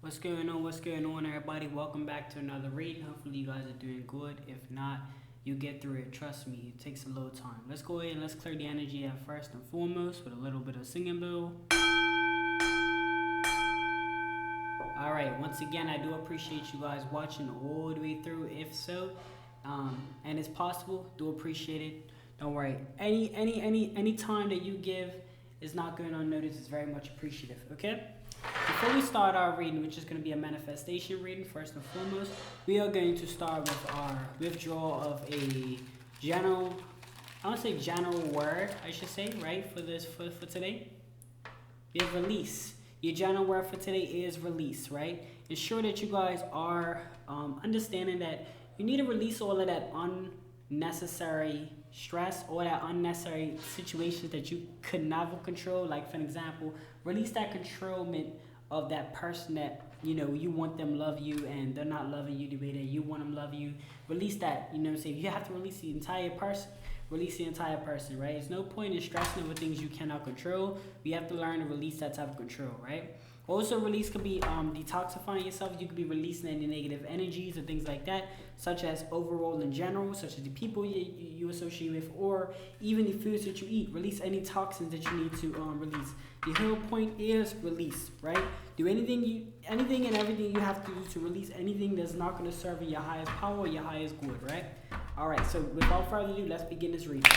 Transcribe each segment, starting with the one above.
What's going on? What's going on, everybody? Welcome back to another reading. Hopefully, you guys are doing good. If not, you get through it. Trust me, it takes a little time. Let's go ahead and let's clear the energy at first and foremost with a little bit of singing bowl. All right. Once again, I do appreciate you guys watching all the way through. If so, and it's possible, do appreciate it. Don't worry. Any time that you give is not going unnoticed. It's very much appreciative. Okay. Before we start our reading, which is going to be a manifestation reading, first and foremost, we are going to start with our withdrawal of a general, I want to say general word, I should say, right, for today. We have release. Your general word for today is release, right? Ensure that you guys are understanding that you need to release all of that unnecessary stress, all that unnecessary situations that you could never control. Like, for an example, release that controlment of that person that you want them love you and they're not loving you the way that you want them love you. Release that. You know what I'm saying? If you have to release the entire person, release the entire person, right? There's no point in stressing over things you cannot control. We have to learn to release that type of control, right? Also, release could be detoxifying yourself. You could be releasing any negative energies or things like that, such as overall in general, such as the people you associate with, or even the foods that you eat. Release any toxins that you need to release. The whole point is release, right? Do anything and everything you have to do to release anything that's not going to serve in your highest power or your highest good, right? All right, so without further ado, let's begin this reading.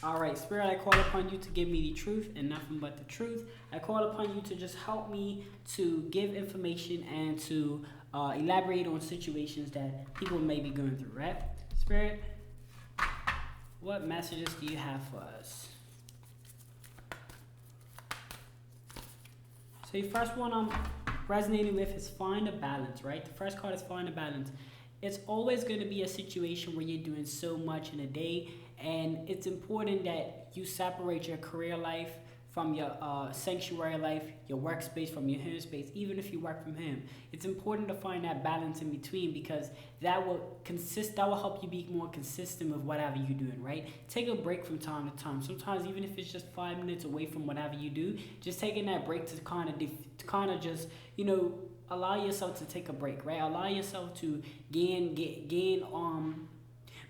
All right, Spirit, I call upon you to give me the truth and nothing but the truth. I call upon you to just help me to give information and to elaborate on situations that people may be going through, right? Spirit, what messages do you have for us? So the first one I'm resonating with is find a balance, right? The first card is find a balance. It's always going to be a situation where you're doing so much in a day, and it's important that you separate your career life from your sanctuary life, your workspace from your home space, even if you work from home. It's important to find that balance in between because that will help you be more consistent with whatever you're doing, right? Take a break from time to time. Sometimes even if it's just 5 minutes away from whatever you do, just taking that break to kind of just, allow yourself to take a break, right? Allow yourself to gain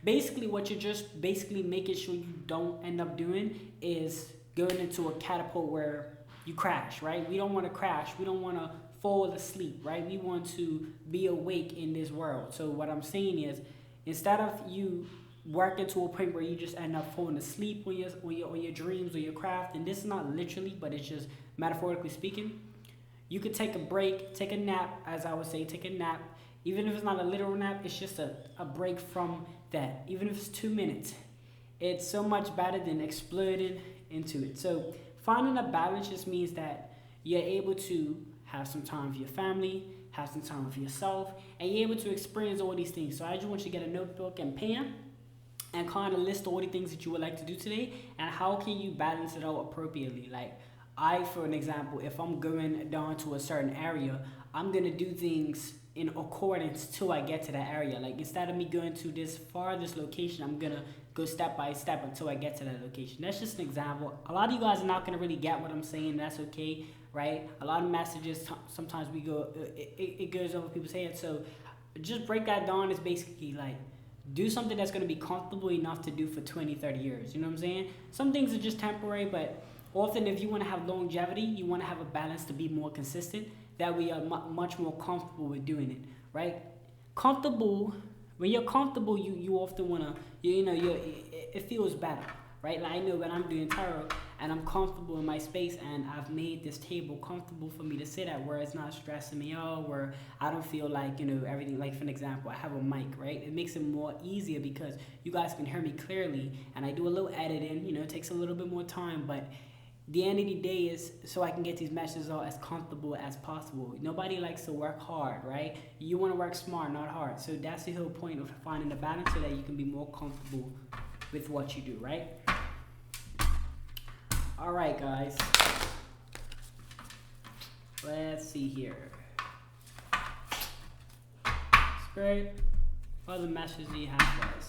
basically what you're just basically making sure you don't end up doing is going into a catapult where you crash, right? We don't want to crash. We don't want to fall asleep, right? We want to be awake in this world. So what I'm saying is, instead of you working to a point where you just end up falling asleep on your dreams or your craft, and this is not literally, but it's just metaphorically speaking, you could take a break, take a nap, as I would say, take a nap. Even if it's not a literal nap, it's just a break from that. Even if it's 2 minutes, it's so much better than exploding into it. So finding a balance just means that you're able to have some time for your family, have some time for yourself, and you're able to experience all these things. So I just want you to get a notebook and pen and kind of list all the things that you would like to do today and how can you balance it out appropriately. Like, for an example, if I'm going down to a certain area, I'm going to do things in accordance till I get to that area. Like, instead of me going to this farthest location, I'm going to go step by step until I get to that location. That's just an example. A lot of you guys are not going to really get what I'm saying. That's okay, right? A lot of messages, sometimes it goes over people's heads. So just break that down. Is basically like, do something that's going to be comfortable enough to do for 20, 30 years. You know what I'm saying? Some things are just temporary, but often if you want to have longevity, you want to have a balance to be more consistent. That we are much more comfortable with doing it, right? Comfortable, when you're comfortable, you often want to, it feels better, right? Like, I know when I'm doing tarot and I'm comfortable in my space and I've made this table comfortable for me to sit at where it's not stressing me out, where I don't feel like, everything, like for an example, I have a mic, right? It makes it more easier because you guys can hear me clearly and I do a little editing, it takes a little bit more time, but the end of the day is so I can get these messages out as comfortable as possible. Nobody likes to work hard, right? You want to work smart, not hard. So that's the whole point of finding a balance so that you can be more comfortable with what you do, right? All right, guys. Let's see here. Spirit, what other messages do you have for us?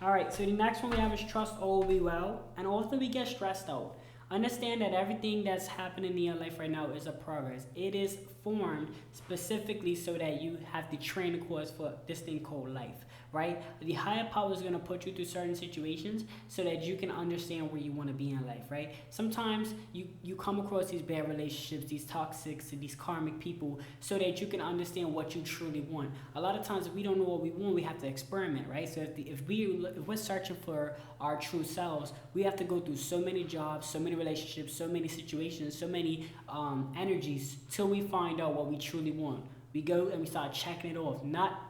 All right, so the next one we have is trust all will be well. And also we get stressed out. Understand that everything that's happening in your life right now is a progress. It is formed specifically so that you have the training course for this thing called life, right? The higher power is going to put you through certain situations so that you can understand where you want to be in life, right? Sometimes you come across these bad relationships, these toxic, these karmic people, so that you can understand what you truly want. A lot of times if we don't know what we want, we have to experiment, right? So if we're searching for our true selves, we have to go through so many jobs, so many relationships, so many situations, so many energies till we find out what we truly want. We go and we start checking it off, not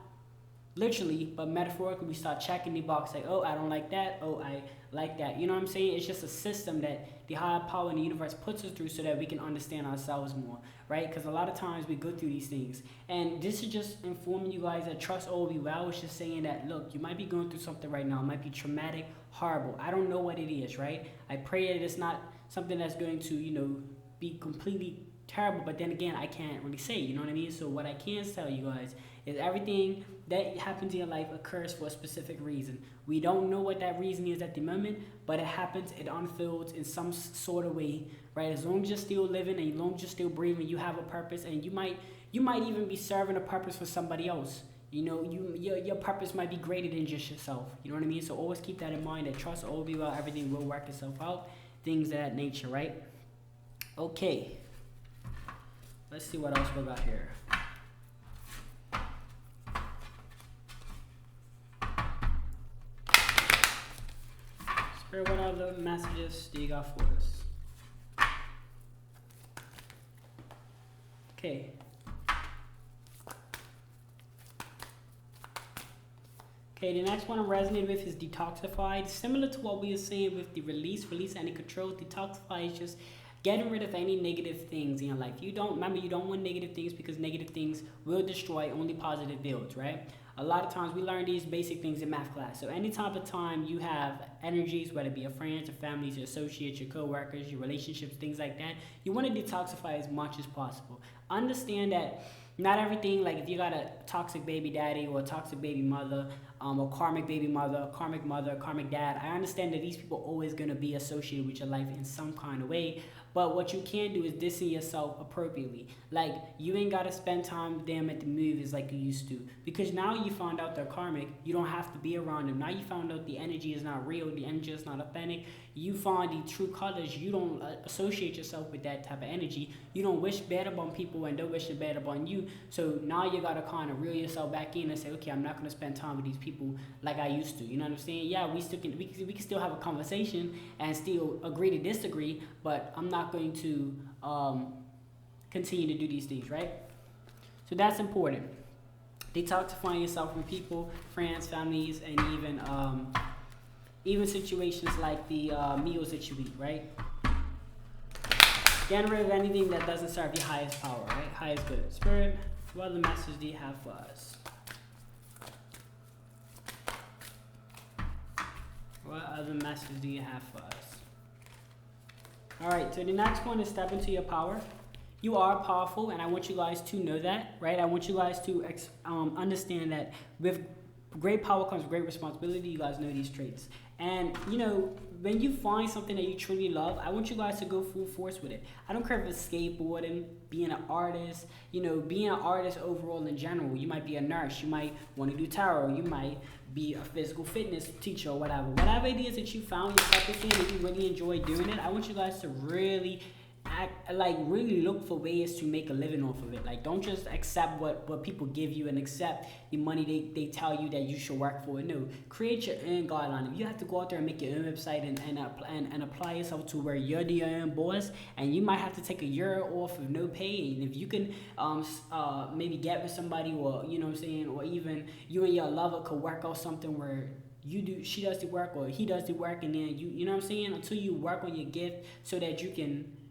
literally, but metaphorically. We start checking the box like, oh, I don't like that, oh, I like that. You know what I'm saying? It's just a system that the higher power in the universe puts us through so that we can understand ourselves more, right? Because a lot of times we go through these things. And this is just informing you guys that trust all will be well. It's just saying that, look, you might be going through something right now. It might be traumatic, horrible. I don't know what it is, right? I pray that it's not something that's going to, be completely terrible. But then again, I can't really say, you know what I mean? So what I can tell you guys is everything that happens in your life occurs for a specific reason. We don't know what that reason is at the moment, but it happens, it unfolds in some sort of way, right? As long as you're still living and as long as you're still breathing, you have a purpose, and you might even be serving a purpose for somebody else. Your purpose might be greater than just yourself. You know what I mean? So always keep that in mind, that trust all be well, everything will work itself out, things of that nature, right? Okay. Let's see what else we got here. Spirit, what other messages do you got for us? Okay. Okay, the next one I'm resonating with is Detoxified. Similar to what we were saying with the release any control. Detoxify is just getting rid of any negative things in your life. You don't want negative things, because negative things will destroy, only positive builds, right? A lot of times we learn these basic things in math class. So any type of time you have energies, whether it be your friends, your families, your associates, your co-workers, your relationships, things like that, you want to detoxify as much as possible. Understand that not everything, like if you got a toxic baby daddy or a toxic baby mother, or karmic baby mother, karmic dad, I understand that these people are always going to be associated with your life in some kind of way. But what you can do is distance yourself appropriately. Like, you ain't got to spend time with them at the movies like you used to. Because now you found out they're karmic. You don't have to be around them. Now you found out the energy is not real. The energy is not authentic. You find the true colors. You don't associate yourself with that type of energy. You don't wish bad upon people and don't wish it bad upon you. So now you got to kind of reel yourself back in and say, okay, I'm not going to spend time with these people like I used to. You know what I'm saying? Yeah, we can still have a conversation and still agree to disagree, but I'm not going to continue to do these things, right? So that's important. Detoxifying yourself from people, friends, families, and even situations like the meals that you eat, right? Getting rid of anything that doesn't serve your highest power, right? Highest good. Spirit, what other message do you have for us? What other message do you have for us? All right, so the next one is step into your power. You are powerful, and I want you guys to know that, right? I want you guys to understand that with great power comes great responsibility. You guys know these traits. And, when you find something that you truly love, I want you guys to go full force with it. I don't care if it's skateboarding, being an artist, being an artist overall in general. You might be a nurse. You might want to do tarot. You might be a physical fitness teacher or whatever. Whatever it is that you found your purpose in and you really enjoy doing it, I want you guys to really really look for ways to make a living off of it. Like, don't just accept what people give you and accept the money they tell you that you should work for. No, create your own guideline. If you have to go out there and make your own website and apply yourself to where you're the own boss, and you might have to take a year off of no pay, and if you can maybe get with somebody, or or even you and your lover could work out something where she does the work or he does the work, and then you know what I'm saying, until you work on your gift so that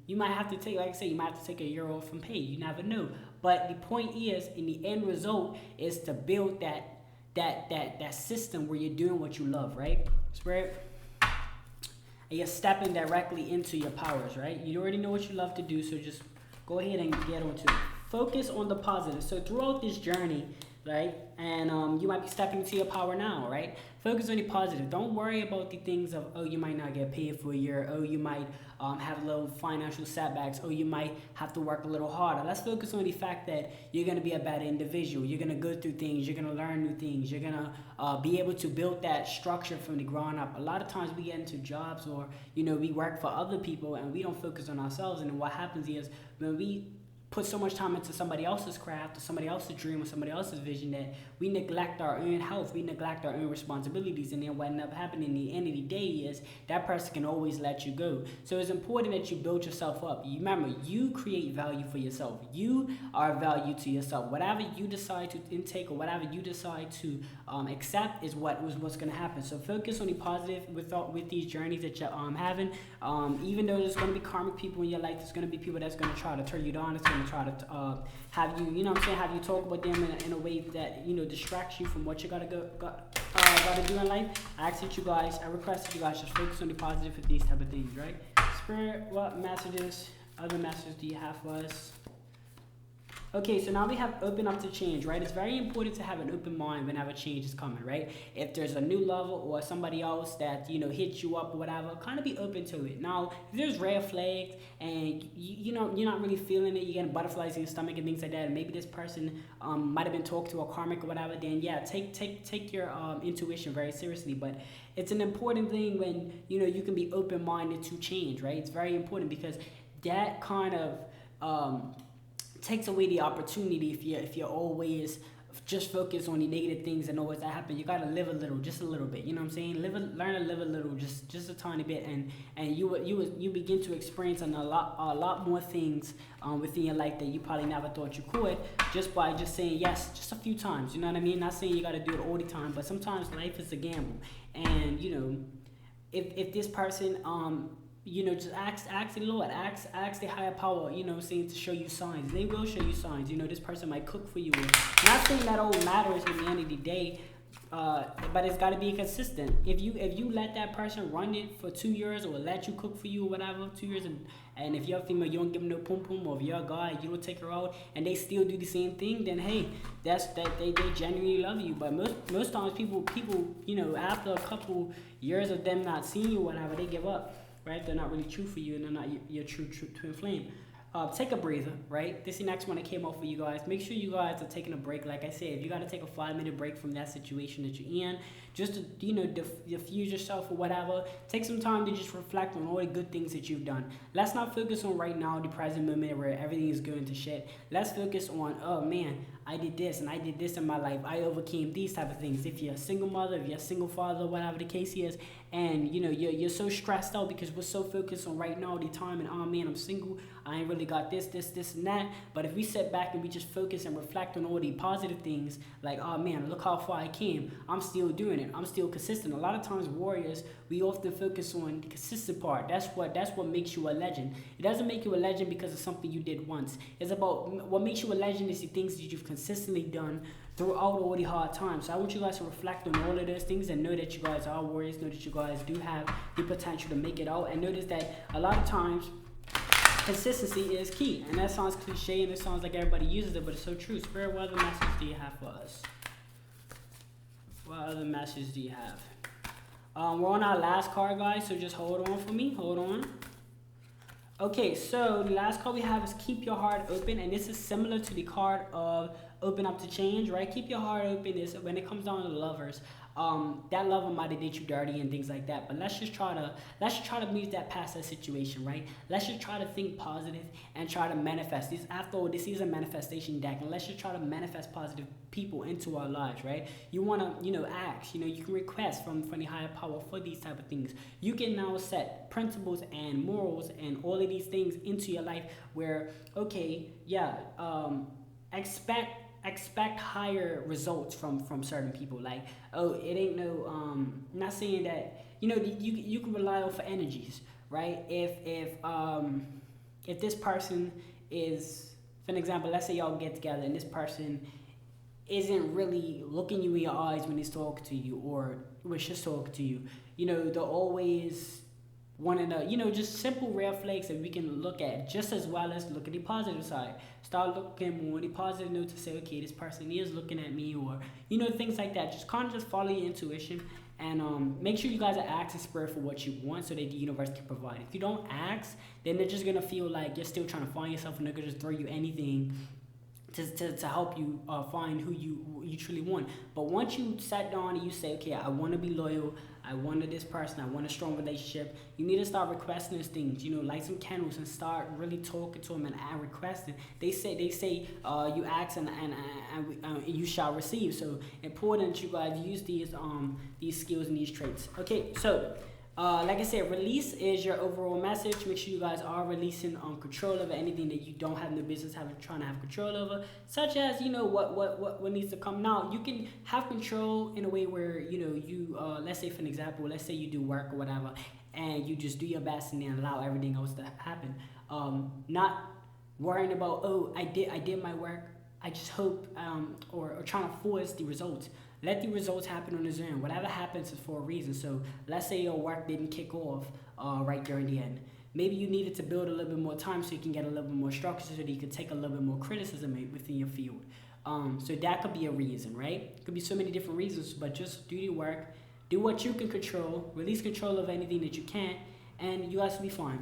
you might have to take, like I say, you might have to take a year off from pay. You never know. But the point is, in the end result, is to build that system where you're doing what you love, right? Spirit? And you're stepping directly into your powers, right? You already know what you love to do, so just go ahead and get onto it. Focus on the positive. So throughout this journey, right? And you might be stepping into your power now, right? Focus on the positive. Don't worry about the things of, oh, you might not get paid for a year. Oh, you might have little financial setbacks. Oh, you might have to work a little harder. Let's focus on the fact that you're going to be a better individual. You're going to go through things. You're going to learn new things. You're going to be able to build that structure from the ground up. A lot of times we get into jobs or, we work for other people and we don't focus on ourselves. And then what happens is when we put so much time into somebody else's craft or somebody else's dream or somebody else's vision that we neglect our own health, we neglect our own responsibilities, and then what ends up happening at the end of the day is that person can always let you go. So it's important that you build yourself up. You remember, you create value for yourself. You are value to yourself. Whatever you decide to intake or whatever you decide to accept is what's going to happen. So focus on the positive with these journeys that you're having. Even though there's going to be karmic people in your life, there's going to be people that's going to try to turn you down. It's going to try to have you, have you talk about them in a way that, distracts you from what you gotta do in life. I request that you guys just focus on the positive with these type of things, right? Spirit, what other messages do you have for us? Okay, so now we have open up to change, right? It's very important to have an open mind whenever change is coming, right? If there's a new level or somebody else that, hits you up or whatever, kind of be open to it. Now, if there's red flags and, you're not really feeling it, you're getting butterflies in your stomach and things like that, and maybe this person might have been talked to a karmic or whatever, then yeah, take your intuition very seriously. But it's an important thing when, you can be open-minded to change, right? It's very important because that kind of takes away the opportunity if you're always just focused on the negative things and always that happen. You gotta live a little, just a little bit. You know what I'm saying? Learn to live a little, just a tiny bit, and you begin to experience a lot more things within your life that you probably never thought you could just by just saying yes just a few times. You know what I mean? Not saying you gotta do it all the time, but sometimes life is a gamble, and if this person just ask the Lord, ask the higher power, saying to show you signs. They will show you signs. This person might cook for you. Not saying that all matters at the end of the day, but it's got to be consistent. If you let that person run it for 2 years or let you cook for you or whatever, 2 years, and if you're a female, you don't give them no pum pum, or if you're a guy, you don't take her out, and they still do the same thing, then hey, they genuinely love you. But most times people, after a couple years of them not seeing you or whatever, they give up. Right? They're not really true for you, and they're not your true twin flame. Take a breather, right? This is the next one that came out for you guys. Make sure you guys are taking a break. Like I said, if you got to take a 5-minute break from that situation that you're in, just to, diffuse yourself or whatever, take some time to just reflect on all the good things that you've done. Let's not focus on right now, the present moment where everything is going to shit. Let's focus on, oh man, I did this and I did this in my life. I overcame these type of things. If you're a single mother, if you're a single father, whatever the case is, and you're so stressed out because we're so focused on right now the time and, oh man, I'm single, I ain't really got this and that. But if we sit back and we just focus and reflect on all the positive things, like, oh man, look how far I came. I'm still doing it. I'm still consistent. A lot of times warriors, we often focus on the consistent part. That's what makes you a legend. It doesn't make you a legend because of something you did once. It's about what makes you a legend is the things that you've consistently done throughout all the hard times. So I want you guys to reflect on all of those things and know that you guys are warriors, know that you guys do have the potential to make it out, and notice that a lot of times consistency is key. And that sounds cliche and it sounds like everybody uses it, but it's so true. Spirit, what other message do you have for us? What other message do you have? We're on our last card, guys, so just hold on for me. Hold on. Okay, so the last card we have is keep your heart open, and this is similar to the card of open up to change, right? Keep your heart open is when it comes down to lovers. That lover might have did you dirty and things like that, but let's just try to move that past that situation, right? Let's just try to think positive and try to manifest this. After all, this is a manifestation deck, and let's just try to manifest positive people into our lives, right? You want to ask, you can request from the higher power for these type of things. You can now set principles and morals and all of these things into your life where, okay, yeah, expect higher results from certain people. Like, oh, it ain't no not saying that you can rely on for energies, right? If this person is, for an example, let's say y'all get together and this person isn't really looking you in your eyes when he's talking to you or was just talking to you, they'll always one of the, just simple red flags that we can look at, just as well as look at the positive side. Start looking more on the positive note to say, okay, this person is looking at me, or things like that. Just kind of just follow your intuition, and make sure you guys are asking spirit for what you want, so that the universe can provide. If you don't ask, then they're just gonna feel like you're still trying to find yourself, and they're gonna just throw you anything to help you find who you truly want. But once you sat down and you say, okay, I want to be loyal, I wanted this person, I want a strong relationship, you need to start requesting those things. Light some candles and start really talking to them and requesting. They say you ask and you shall receive. So important you guys use these skills and these traits. Okay, so like I said, release is your overall message. Make sure you guys are releasing control over anything that you don't have no business trying to have control over, such as what needs to come. Now you can have control in a way where you let's say, for an example, let's say you do work or whatever, and you just do your best and then allow everything else to happen. Not worrying about, oh, I did my work, I just hope, or trying to force the results. Let the results happen on its own. Whatever happens is for a reason. So let's say your work didn't kick off right during the end. Maybe you needed to build a little bit more time so you can get a little bit more structure, so that you could take a little bit more criticism within your field. So that could be a reason, right? It could be so many different reasons, but just do your work. Do what you can control. Release control of anything that you can't, and you guys will be fine.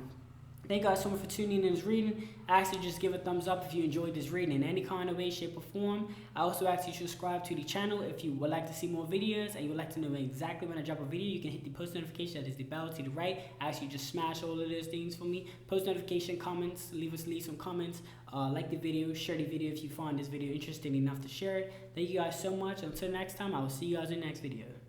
Thank you guys so much for tuning in this reading. I ask you just give a thumbs up if you enjoyed this reading in any kind of way, shape, or form. I also ask you to subscribe to the channel if you would like to see more videos and you would like to know exactly when I drop a video. You can hit the post notification, that is the bell to the right. I ask you just smash all of those things for me. Post notification, comments, leave some comments. Like the video, share the video if you find this video interesting enough to share it. Thank you guys so much. Until next time, I will see you guys in the next video.